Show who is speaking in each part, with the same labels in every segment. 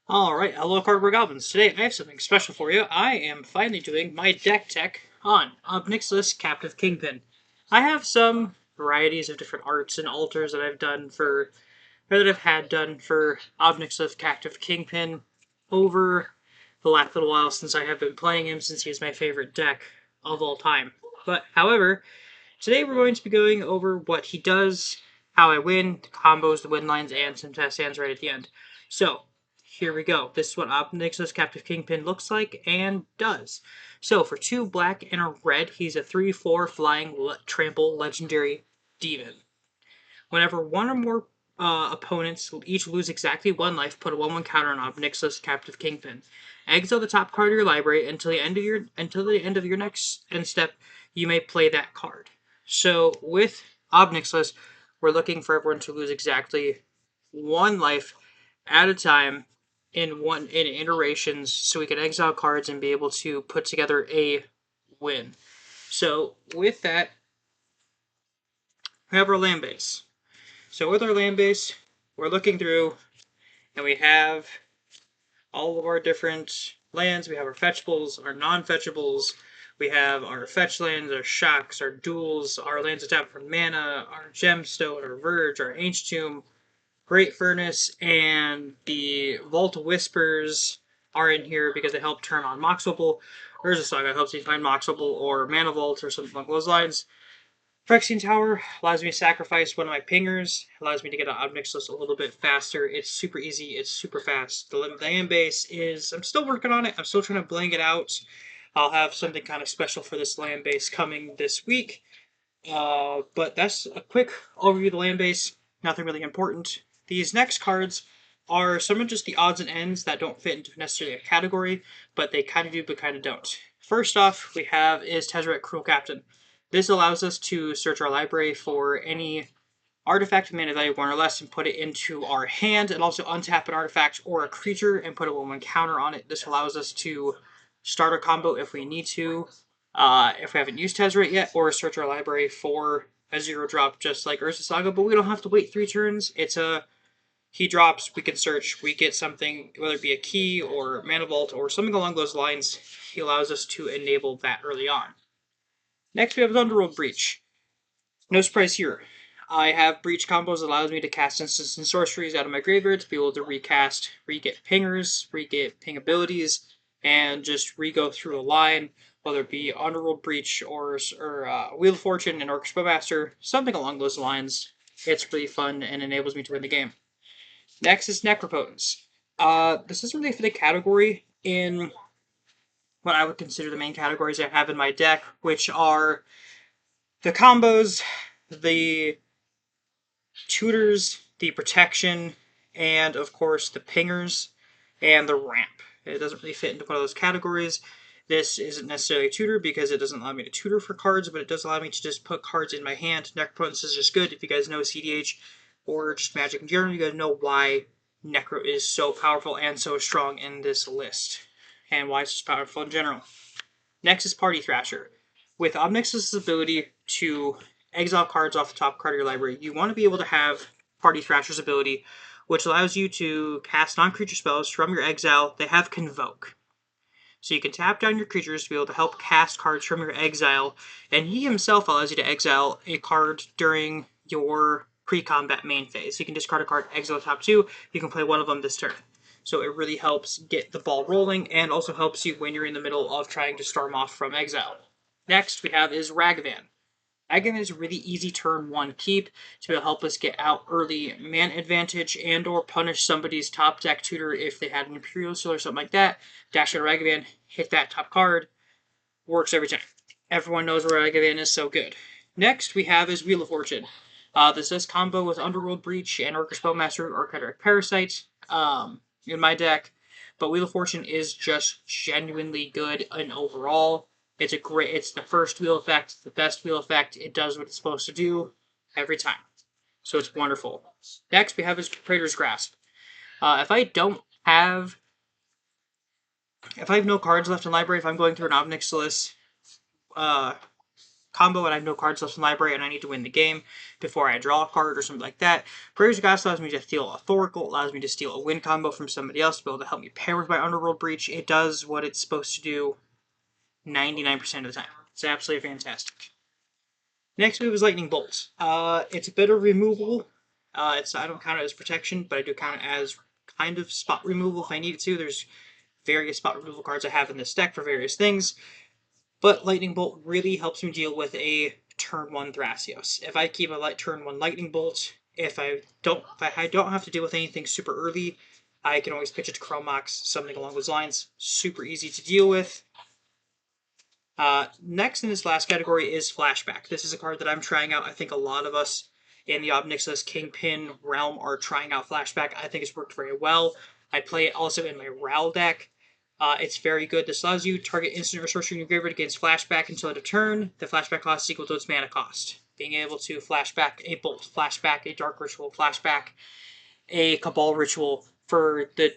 Speaker 1: Alright, hello cardboard goblins. Today I have something special for you. I am finally doing my deck tech on Ob Nixilis Captive Kingpin. I have some varieties of different arts and altars that I've done for, or that I've had done for Ob Nixilis Captive Kingpin over the last little while since I have been playing him, since he is my favorite deck of all time. But, however, today we're going to be going over what he does, how I win, the combos, the win lines, and some test hands right at the end. So, here we go. This is what Ob Nixilis Captive Kingpin looks like and does. So, for 2 black and a red, he's a 3/4 flying trample legendary demon. Whenever one or more opponents each lose exactly 1 life, put a 1/1 counter on Ob Nixilis Captive Kingpin. Exile the top card of your library until the end of your next end step. You may play that card. So with Ob Nixilis, we're looking for everyone to lose exactly 1 life at a time in iterations, so we can exile cards and be able to put together a win. So with that, we have our land base. So with our land base, we're looking through, and we have all of our different lands. We have our fetchables, our non-fetchables. We have our fetch lands, our shocks, our duels, our lands that tap for mana, our gemstone, our verge, our ancient tomb, great furnace, and the vault whispers are in here because they help turn on Mox Opal. Urza Saga helps you find Mox Opal or Mana Vault or something along those lines. Phyrexian Tower allows me to sacrifice one of my pingers, allows me to get an Ob Nixilis a little bit faster. It's super easy, it's super fast. The land base is, I'm still working on it, I'm still trying to blank it out. I'll have something kind of special for this land base coming this week. But that's a quick overview of the land base, nothing really important. These next cards are some of just the odds and ends that don't fit into necessarily a category, but they kind of do but kind of don't. First off, we have is Tezzeret Cruel Captain. This allows us to search our library for any artifact mana value 1 or less and put it into our hand, and also untap an artifact or a creature and put a 1/1 counter on it. This allows us to start a combo if we need to, if we haven't used Tezzeret yet, or search our library for a 0-drop just like Urza Saga, but we don't have to wait 3 turns. It's a he drops, we can search, we get something, whether it be a key or mana vault or something along those lines. He allows us to enable that early on. Next, we have Underworld Breach. No surprise here. I have Breach combos that allows me to cast instants and sorceries out of my graveyard to be able to recast, re-get pingers, re-get ping abilities, and just re-go through a line, whether it be Underworld Breach or Wheel of Fortune and Orcish Bowmaster, something along those lines. It's really fun and enables me to win the game. Next is Necropotence. This isn't really for the category in what I would consider the main categories I have in my deck, which are the combos, the tutors, the protection, and of course the pingers and the ramp. It doesn't really fit into one of those categories. This isn't necessarily a tutor because it doesn't allow me to tutor for cards, but it does allow me to just put cards in my hand. Necropotence is just good. If you guys know CDH or just Magic in general, you guys know why Necro is so powerful and so strong in this list, and why it's just powerful in general. Next is Party Thrasher. With Ob Nixilis' ability to exile cards off the top card of your library, you want to be able to have Party Thrasher's ability, which allows you to cast non-creature spells from your exile. They have Convoke. So you can tap down your creatures to be able to help cast cards from your exile, and he himself allows you to exile a card during your pre-combat main phase. You can discard a card, exile the top 2, you can play one of them this turn. So it really helps get the ball rolling, and also helps you when you're in the middle of trying to storm off from exile. Next we have is Ragavan. Ragavan is a really easy turn 1 keep to help us get out early man advantage and or punish somebody's top deck tutor if they had an Imperial Seal or something like that. Dash out Ragavan, hit that top card, works every time. Everyone knows where Ragavan is so good. Next we have is Wheel of Fortune. This does combo with Underworld Breach and Orcish Bowmaster or Cataract Parasite in my deck, but Wheel of Fortune is just genuinely good in overall. It's the first wheel effect, the best wheel effect. It does what it's supposed to do every time. So it's wonderful. Next we have is Praetor's Grasp. If I have no cards left in library, if I'm going through an Ob Nixilis combo and I have no cards left in the library and I need to win the game before I draw a card or something like that. Prairie's Goddess allows me to steal a Thoracle, allows me to steal a win combo from somebody else to be able to help me pair with my Underworld Breach. It does what it's supposed to do 99% of the time. It's absolutely fantastic. Next move is Lightning Bolt. It's a bit of removal. I don't count it as protection, but I do count it as kind of spot removal if I need it to. There's various spot removal cards I have in this deck for various things. But Lightning Bolt really helps me deal with a turn 1 Thrasios. If I keep a turn 1 Lightning Bolt, if I don't have to deal with anything super early, I can always pitch it to Chromox, something along those lines. Super easy to deal with. Next in this last category is Flashback. This is a card that I'm trying out. I think a lot of us in the Ob Nixilis Kingpin realm are trying out Flashback. I think it's worked very well. I play it also in my Ral deck. It's very good. This allows you to target instant or sorcery in your graveyard against Flashback until end of turn. The Flashback cost is equal to its mana cost. Being able to Flashback a Bolt, Flashback a Dark Ritual, Flashback a Cabal Ritual for the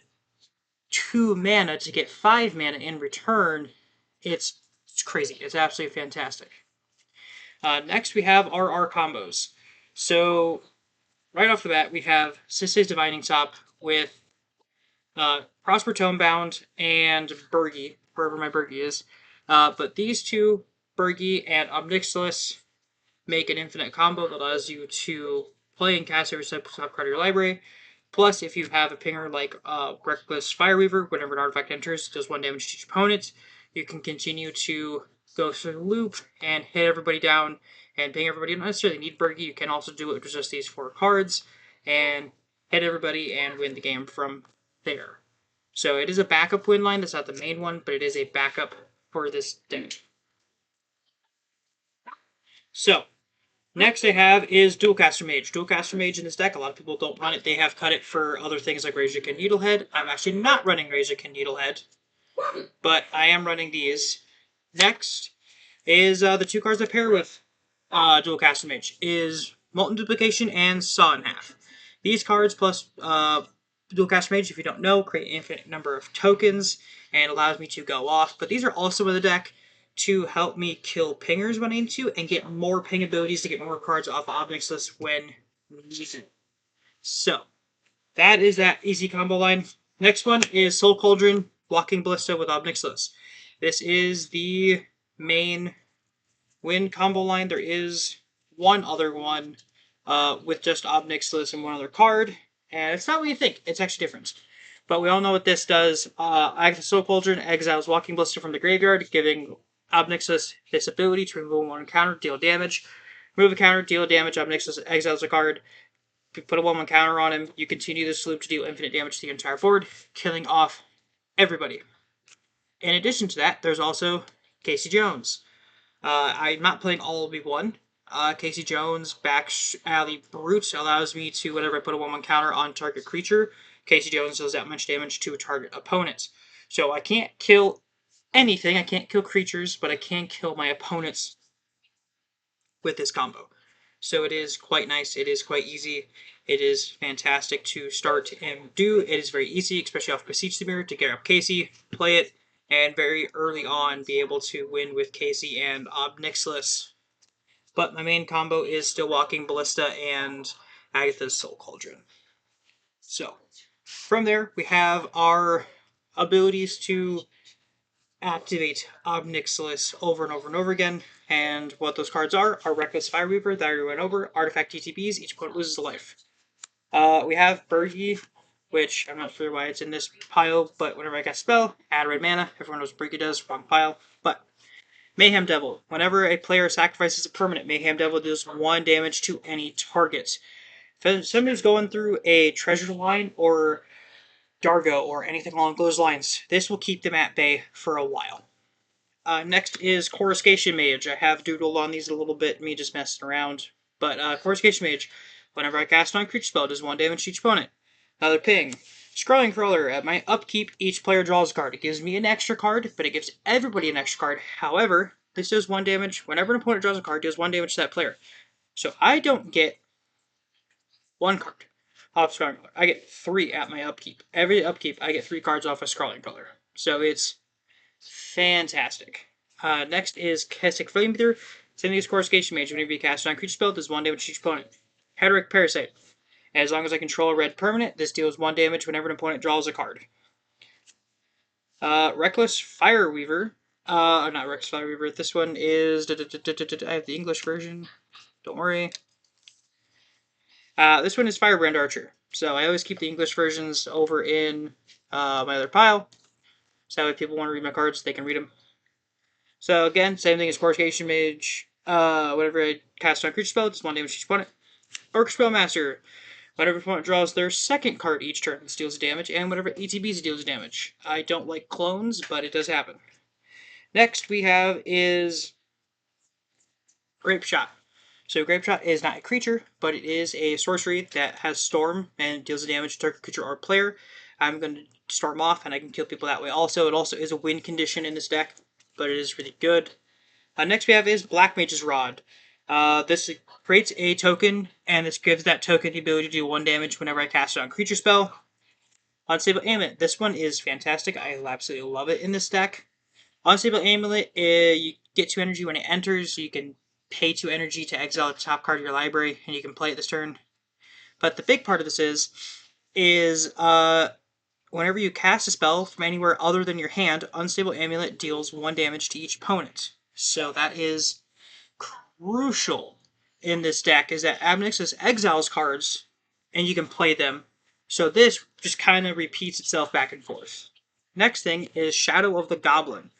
Speaker 1: 2 mana to get 5 mana in return, it's crazy. It's absolutely fantastic. Next, we have our combos. So, right off the bat, we have Sisay's Divining Top with Prosper Tomebound and Burgi, wherever my Burgi is. But these two, Burgi and Ob Nixilis, make an infinite combo that allows you to play and cast every top card of your library. Plus, if you have a pinger like Reckless Fireweaver, whenever an artifact enters, it does 1 damage to each opponent. You can continue to go through the loop and hit everybody down and ping everybody. You don't necessarily need Burgi. You can also do it with just these 4 cards and hit everybody and win the game from there. So it is a backup win line. That's not the main one, but it is a backup for this deck. So, next I have is Dualcaster Mage. Dualcaster Mage in this deck, a lot of people don't run it. They have cut it for other things like Razorkin and Needlehead. I'm actually not running Razorkin and Needlehead, but I am running these. Next is the 2 cards that pair with Dualcaster Mage is Molten Duplication and Saw in Half. These cards plus Dualcaster Mage, if you don't know, create an infinite number of tokens and allows me to go off. But these are also in the deck to help me kill pingers when I need to and get more ping abilities to get more cards off Ob Nixilis when needed. So, that is that easy combo line. Next one is Soul Cauldron, Walking Ballista with Ob Nixilis. This is the main win combo line. There is one other one with just Ob Nixilis and one other card, and it's not what you think. It's actually different. But we all know what this does. Active Soul Cauldron exiles Walking Ballista from the graveyard, giving Ob Nixilis this ability to remove 1 counter, deal damage. Remove a counter, deal damage. Ob Nixilis exiles a card. If you put a 1/1 counter on him, you continue this loop to deal infinite damage to the entire board, killing off everybody. In addition to that, there's also Casey Jones. I'm not playing all of V1. Casey Jones, Back Alley Brute, allows me to, whenever I put a 1/1 counter on target creature, Casey Jones does that much damage to a target opponent. So I can't kill anything. I can't kill creatures, but I can kill my opponents with this combo. So it is quite nice. It is quite easy. It is fantastic to start and do. It is very easy, especially off Beseech the Mirror, to get up Casey, play it, and very early on be able to win with Casey and Ob Nixilis. But my main combo is still Walking Ballista and Agatha's Soul Cauldron. So, from there, we have our abilities to activate Ob Nixilis over and over and over again. And what those cards are Reckless Fireweaver, that I went over, Artifact TTPs, each opponent loses a life. We have Burgi, which I'm not sure why it's in this pile, but whenever I cast a spell, add red mana. Everyone knows what Burgi does, wrong pile. But Mayhem Devil. Whenever a player sacrifices a permanent, Mayhem Devil deals 1 damage to any target. If somebody's going through a treasure line or Dargo or anything along those lines, this will keep them at bay for a while. Next is Coruscation Mage. I have doodled on these a little bit, me just messing around. But Coruscation Mage, whenever I cast on creature spell, does 1 damage to each opponent. Another ping. Scrolling Crawler. At my upkeep, each player draws a card. It gives me an extra card, but it gives everybody an extra card. However, this does 1 damage. Whenever an opponent draws a card, it does 1 damage to that player. So I don't get 1 card off Scrawling Crawler. I get 3 at my upkeep. Every upkeep, I get 3 cards off a Scrawling Crawler. So it's fantastic. Next is Kessig Flamebeater. Same thing as Coruscation Mage. Whenever you cast a non-creature spell, does 1 damage to each opponent. Hederic Parasite. As long as I control a red permanent, this deals 1 damage whenever an opponent draws a card. Reckless Fireweaver. Not Reckless Fireweaver. This one is... I have the English version. Don't worry. This one is Firebrand Archer. So I always keep the English versions over in my other pile. So if people want to read my cards, they can read them. So again, same thing as Coruscation Mage. Whenever I cast on creature spell, it's 1 damage to each opponent. Orc Master. Whenever opponent draws their second card each turn, this deals damage, and whenever ETBs deals damage. I don't like clones, but it does happen. Next we have is Grape Shot. So Grape Shot is not a creature, but it is a sorcery that has Storm and deals damage to target creature or player. I'm going to Storm off, and I can kill people that way. Also, it also is a win condition in this deck, but it is really good. Next we have is Black Mage's Rod. This creates a token, and this gives that token the ability to do 1 damage whenever I cast it on creature spell. Unstable Amulet. This one is fantastic. I absolutely love it in this deck. Unstable Amulet, you get 2 energy when it enters. You can pay 2 energy to exile the top card of your library, and you can play it this turn. But the big part of this is whenever you cast a spell from anywhere other than your hand, Unstable Amulet deals 1 damage to each opponent. So that is crucial in this deck, is that Ob Nixilis exiles cards, and you can play them. So this just kind of repeats itself back and forth. Next thing is Shadow of the Goblin.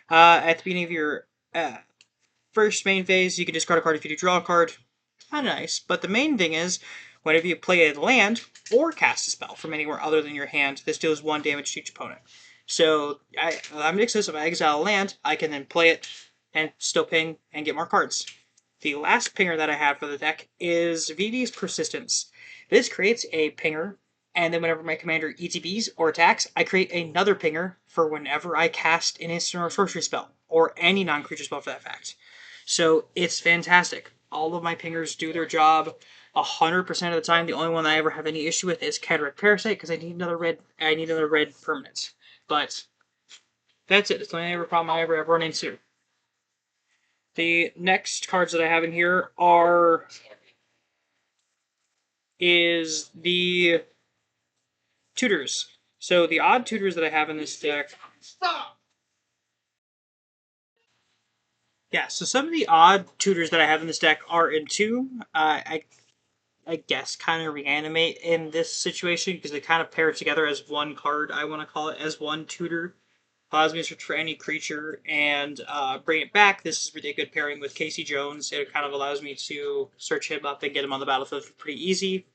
Speaker 1: At the beginning of your first main phase, you can discard a card if you do draw a card. Kind of nice, but the main thing is, whenever you play a land or cast a spell from anywhere other than your hand, this deals 1 damage to each opponent. So, Ob Nixilis, if I exile a land, I can then play it and still ping and get more cards. The last pinger that I have for the deck is VD's Persistence. This creates a pinger, and then whenever my commander ETBs or attacks, I create another pinger for whenever I cast an instant or sorcery spell, or any non-creature spell for that fact. So it's fantastic. All of my pingers do their job 100% of the time. The only one I ever have any issue with is Hederic Parasite, because I need another red permanent. But that's it. That's the only ever problem I ever run into. The next cards that I have in here is the tutors. So the odd tutors that I have in this deck. Yeah, so some of the odd tutors that I have in this deck are Entomb. I guess kind of reanimate in this situation because they kind of pair together as one card. I want to call it as one tutor. Allows me to search for any creature and bring it back. This is really a good pairing with Casey Jones. It kind of allows me to search him up and get him on the battlefield pretty easy.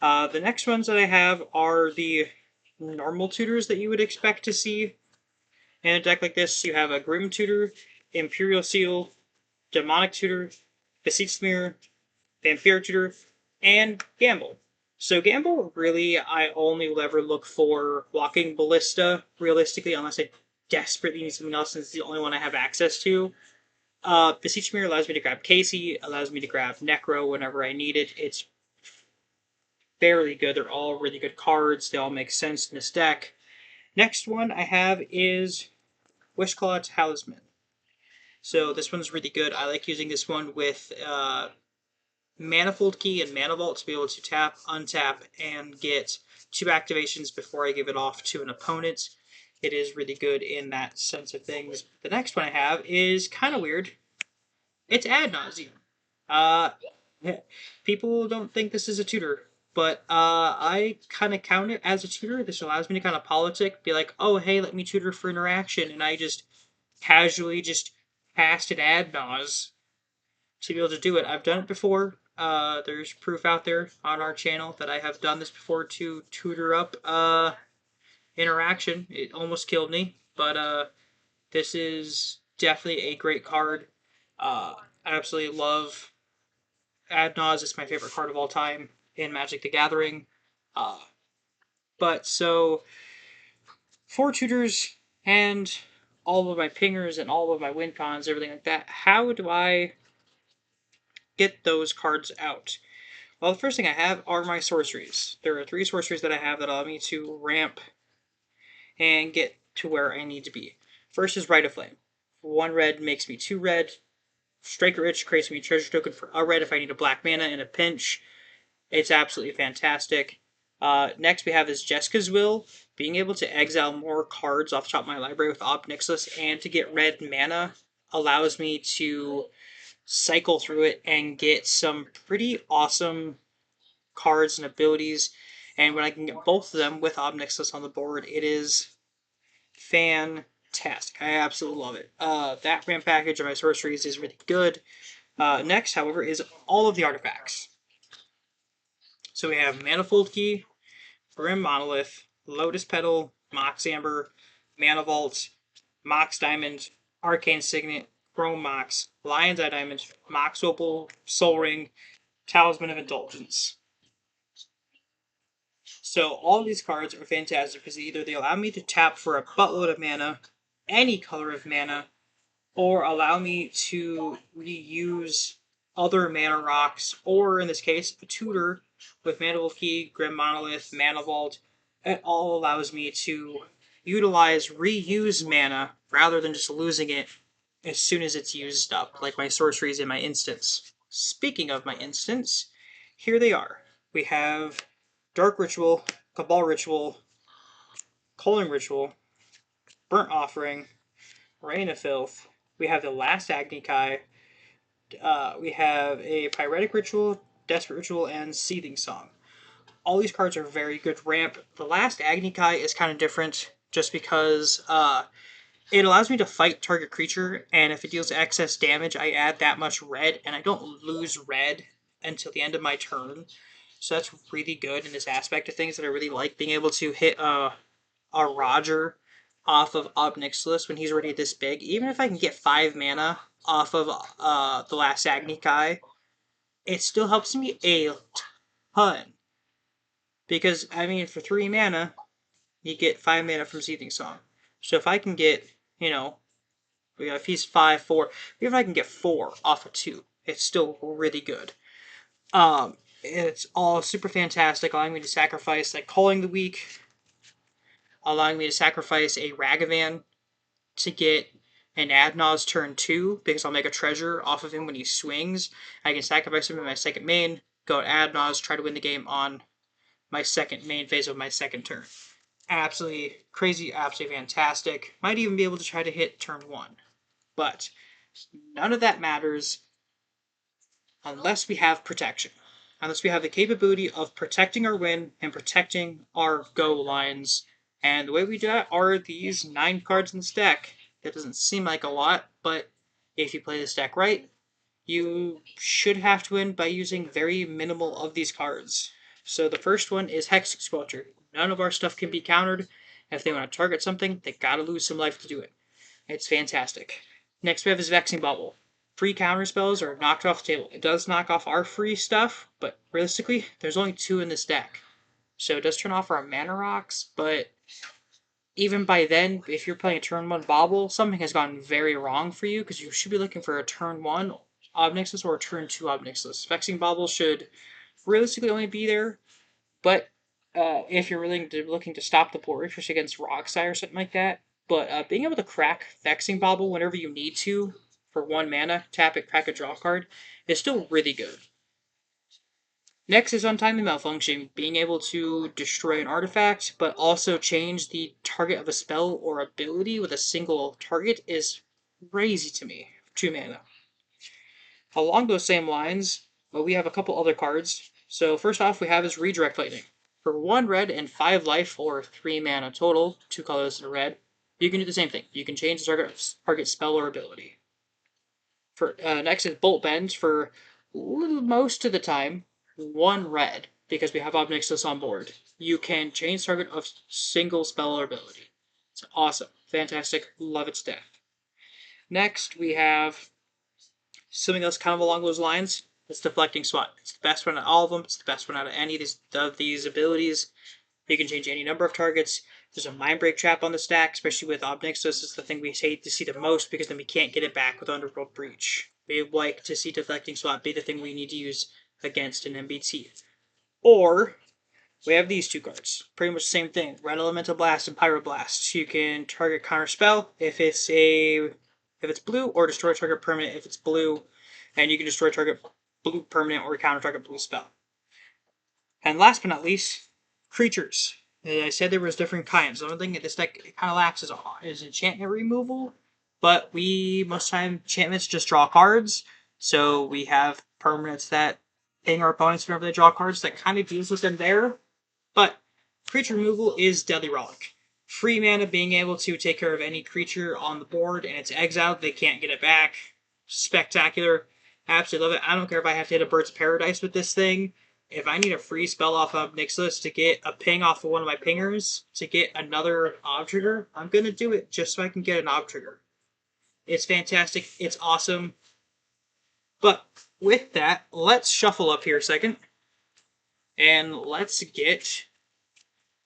Speaker 1: The next ones that I have are the normal tutors that you would expect to see in a deck like this. You have a Grim Tutor, Imperial Seal, Demonic Tutor, Beseech Mirror, Vampire Tutor, and Gamble. So Gamble, really, I only will ever look for Walking Ballista, realistically, unless I desperately need something else, since it's the only one I have access to. Beseech Mirror allows me to grab Casey, allows me to grab Necro whenever I need it. It's fairly good. They're all really good cards. They all make sense in this deck. Next one I have is Wishclaw Talisman. So this one's really good. I like using this one with Manifold Key and Mana Vault to be able to tap, untap, and get 2 activations before I give it off to an opponent. It is really good in that sense of things. The next one I have is kind of weird. It's Ad Nauseam. People don't think this is a tutor, but I kind of count it as a tutor. This allows me to kind of politic, be like, oh, hey, let me tutor for interaction, and I just casually just cast an Ad Nause to be able to do it. I've done it before. There's proof out there on our channel that I have done this before to tutor up interaction. It almost killed me, but this is definitely a great card. I absolutely love Ad Nause. It's my favorite card of all time in Magic the Gathering. But so 4 tutors and all of my pingers and all of my win cons, everything like that. How do I get those cards out? Well, the first thing I have are my sorceries. There are 3 sorceries that I have that allow me to ramp and get to where I need to be. First is Rite of Flame. 1 red makes me 2 red. Striker Itch creates me a treasure token for a red if I need a black mana in a pinch. It's absolutely fantastic. Next, we have is Jessica's Will. Being able to exile more cards off the top of my library with Ob Nixilis and to get red mana allows me to cycle through it and get some pretty awesome cards and abilities. And when I can get both of them with Ob Nixilis on the board, it is fantastic. I absolutely love it. That ramp package of my sorceries is really good. Next, however, is all of the artifacts. So we have Manifold Key, Grim Monolith, Lotus Petal, Mox Amber, Mana Vault, Mox Diamond, Arcane Signet, Chrome Mox, Lion's Eye Diamond, Mox Opal, Soul Ring, Talisman of Indulgence. So all of these cards are fantastic because either they allow me to tap for a buttload of mana, any color of mana, or allow me to reuse other mana rocks, or in this case, a tutor with Manifold Key, Grim Monolith, Mana Vault. It all allows me to utilize reuse mana rather than just losing it as soon as it's used up, like my sorceries in my instance. Speaking of my instance, here they are. We have Dark Ritual, Cabal Ritual, Culling Ritual, Burnt Offering, Rain of Filth. We have the Last Agni Kai. We have a Pyretic Ritual, Desperate Ritual, and Seething Song. All these cards are very good ramp. The Last Agni Kai is kind of different just because it allows me to fight target creature, and if it deals excess damage, I add that much red, and I don't lose red until the end of my turn. So that's really good in this aspect of things that I really like, being able to hit a Roger off of Ob Nixilis when he's already this big. Even if I can get 5 mana off of the last Agni Kai, it still helps me a ton. Because, I mean, for 3 mana, you get 5 mana from Seething Song. So if I can get, if he's 5, 4, even if I can get 4 off of 2, it's still really good. It's all super fantastic, allowing me to sacrifice, like, Calling the Weak, allowing me to sacrifice a Ragavan to get an Adnaz turn 2, because I'll make a treasure off of him when he swings. I can sacrifice him in my second main, go to Adnaz, try to win the game on my second main phase of my second turn. Absolutely crazy, absolutely fantastic. Might even be able to try to hit turn 1. But none of that matters unless we have protection. Unless we have the capability of protecting our win and protecting our go lines. And the way we do that are these 9 cards in this deck. That doesn't seem like a lot, but if you play this deck right, you should have to win by using very minimal of these cards. So the first one is Hex Exposure. None of our stuff can be countered. If they want to target something, they gotta lose some life to do it. It's fantastic. Next we have is Vexing Bubble. Free counter spells are knocked off the table. It does knock off our free stuff, but realistically, there's only 2 in this deck. So it does turn off our mana rocks, but even by then, if you're playing a turn 1 Bobble, something has gone very wrong for you, because you should be looking for a turn 1 Ob Nixilis or a turn 2 Ob Nixilis. Vexing Bobble should realistically only be there, but if you're really looking to stop the board, especially against Rocksai or something like that. But being able to crack Vexing Bobble whenever you need to for 1 mana, tap it, crack a draw card, is still really good. Next is Untimely Malfunction, being able to destroy an artifact, but also change the target of a spell or ability with a single target is crazy to me. 2 mana. Along those same lines, we have a couple other cards. So first off, we have is Redirect Lightning. For 1 red and 5 life, or 3 mana total, 2 colors in red, you can do the same thing. You can change the target spell or ability. Next is Bolt Bend. For most of the time, 1 red, because we have Ob Nixilis on board. You can change target of single spell or ability. It's awesome. Fantastic. Love its death. Next, we have something else kind of along those lines. It's Deflecting Swat. It's the best one out of all of them. It's the best one out of any of these abilities. You can change any number of targets. There's a Mind Break trap on the stack, especially with Ob Nixilis. It's the thing we hate to see the most, because then we can't get it back with Underworld Breach. We like to see Deflecting Swat be the thing we need to use against an MBT. Or we have these 2 cards. Pretty much the same thing. Red Elemental Blast and Pyroblast. You can target counter spell if it's blue, or destroy target permanent if it's blue. and you can destroy target blue permanent or counter target blue spell. And last but not least, creatures. I said there was different kinds. The only thing that this deck kind of lacks is enchantment removal, but most time enchantments just draw cards, so we have permanents that ping our opponents whenever they draw cards that kind of deals with them there. But creature removal is Deadly Relic. Free mana being able to take care of any creature on the board and it's exiled, they can't get it back. Spectacular. Absolutely love it. I don't care if I have to hit a Bird's Paradise with this thing. If I need a free spell off of Nixilis to get a ping off of one of my pingers to get another Ob trigger, I'm going to do it just so I can get an Ob trigger. It's fantastic. It's awesome. But with that, let's shuffle up here a second. And let's get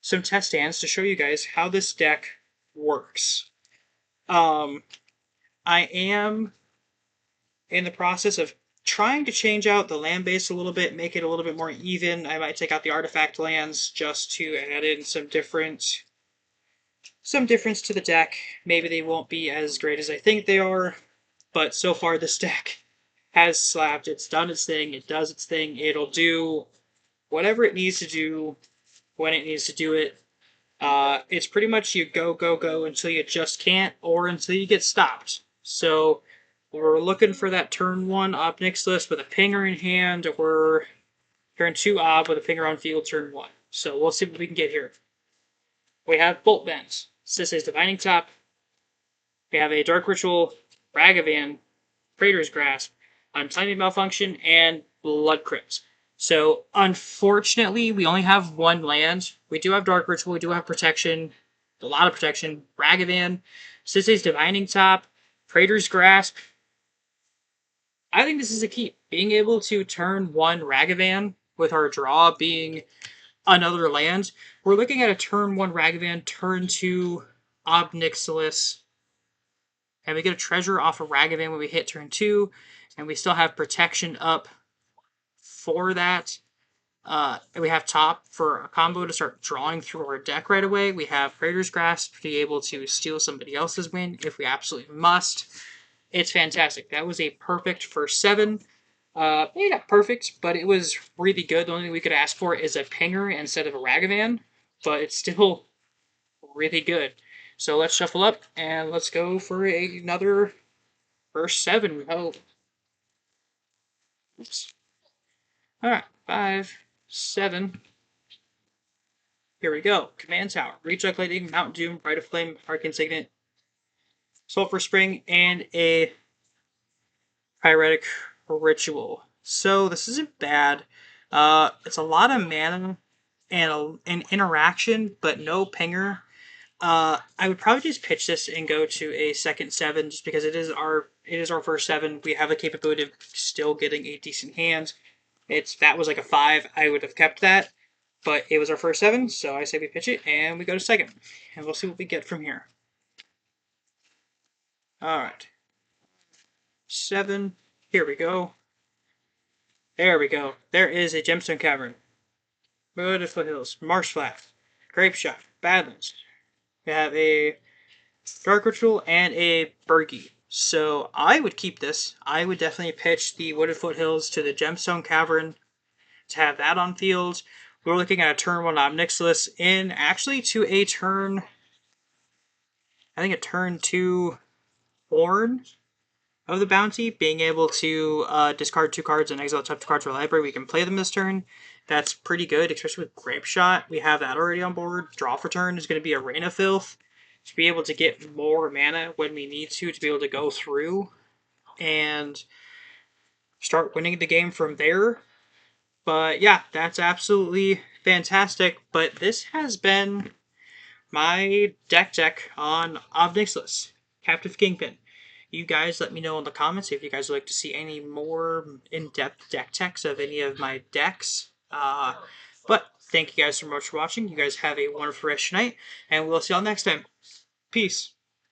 Speaker 1: some test hands to show you guys how this deck works. I am in the process of trying to change out the land base a little bit, make it a little bit more even. I might take out the artifact lands just to add in some difference to the deck. Maybe they won't be as great as I think they are, but so far this deck has slapped. It's done its thing. It does its thing. It'll do whatever it needs to do when it needs to do it. It's pretty much you go, go, go until you just can't, or until you get stopped. So we're looking for that turn 1 Ob Nixilis with a pinger in hand, or turn 2 Ob with a pinger on field turn 1. So we'll see what we can get here. We have Bolt Bends, Sisay's Divining Top. We have a Dark Ritual, Ragavan, Praetor's Grasp, Untimely Malfunction, and Blood Crypt. So, unfortunately, we only have one land. We do have Dark Ritual, we do have protection, a lot of protection. Ragavan, Sisay's Divining Top, Praetor's Grasp. I think this is a keep. Being able to turn 1 Ragavan with our draw being another land. We're looking at a turn 1 Ragavan, turn 2 Ob Nixilis, and we get a treasure off of Ragavan when we hit turn 2, and we still have protection up for that. We have top for a combo to start drawing through our deck right away. We have Praetor's Grasp to be able to steal somebody else's win if we absolutely must. It's fantastic. That was a perfect first 7. Maybe not perfect, but it was really good. The only thing we could ask for is a pinger instead of a Ragavan, but it's still really good. So let's shuffle up and let's go for another first 7, we hope. Oops. Alright, 5, 7. Here we go. Command Tower, Reject Lightning, Mount Doom, Rite of Flame, Arcane Signet, Sulphur Spring, and a Pyretic Ritual. So this isn't bad. It's a lot of mana and an interaction, but no pinger. I would probably just pitch this and go to a second 7, just because it is our first 7. We have the capability of still getting a decent hand. That was like a 5. I would have kept that, but it was our first 7, so I say we pitch it and we go to second, and we'll see what we get from here. All right, 7. Here we go. There we go. There is a Gemstone Cavern, Wooded Foothills, Marsh Flat, Grape Shot, Badlands. We have a Dark Ritual and a Bergie. So I would keep this. I would definitely pitch the Wooded Foothills to the Gemstone Cavern to have that on field. We're looking at a turn 1 Ob Nixilis in actually to a turn, I think a turn 2 Horn of the Bounty, being able to discard 2 cards and exile top 2 cards from the library. We can play them this turn. That's pretty good, especially with Grape Shot. We have that already on board. Draw for turn is going to be a Rain of Filth to be able to get more mana when we need to be able to go through and start winning the game from there. But yeah, that's absolutely fantastic. But this has been my deck on Ob Nixilis, Captive Kingpin. You guys let me know in the comments if you guys would like to see any more in-depth deck techs of any of my decks. But thank you guys so much for watching. You guys have a wonderful rest of your night, and we'll see y'all next time. Peace.